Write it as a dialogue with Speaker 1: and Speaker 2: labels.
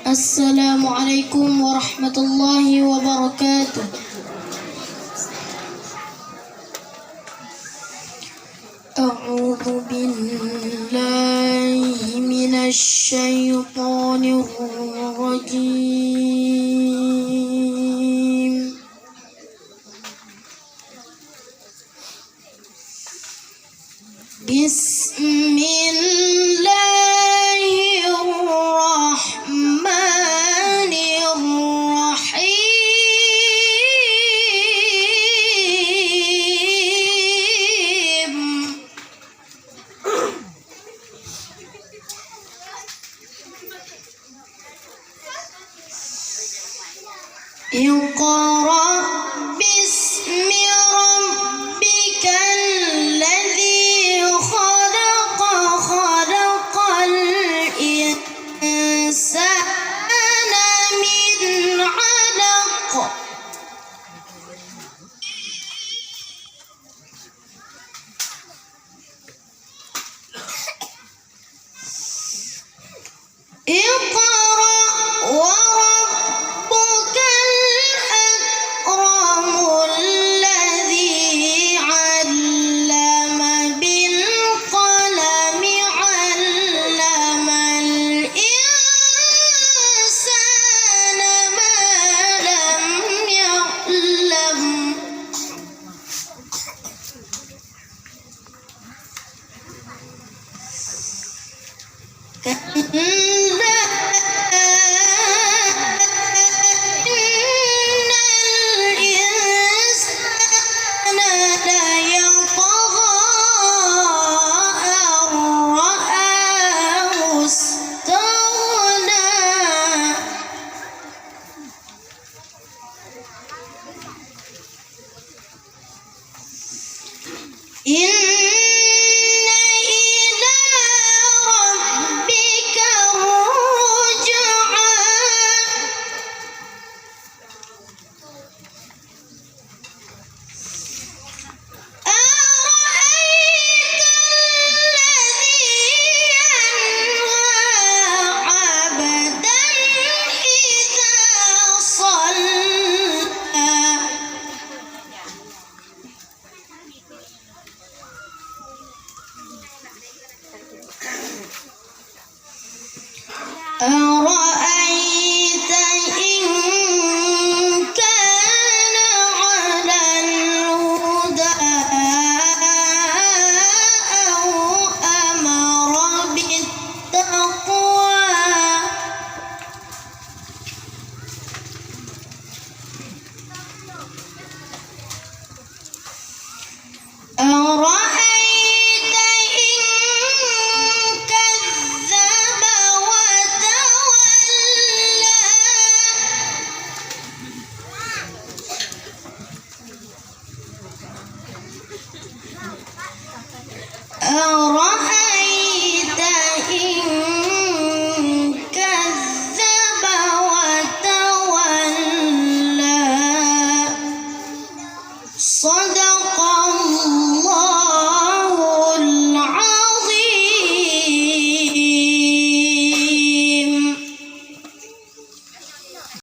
Speaker 1: السلام عليكم ورحمة الله وبركاته. أعوذ بالله من الشيطان الرجيم. بسم الله الرحمن الرحيم. اقرأ باسم ربك الذي خلق، خلق الإنسان من علق. اقرأ وربك الأكرم الذي علم بالقلم، علم الإنسان ما لم يعلم. كلا إن الإنسان ليطغى أن رآه استغنى. إن إلى ربك الرجعى. أرأيت الذي ينهى عبدا إذا صلى. أرأيت إن كان على الهدى أو أمر بالتقوى. أرأيت إن كذب وتولى. أرأيت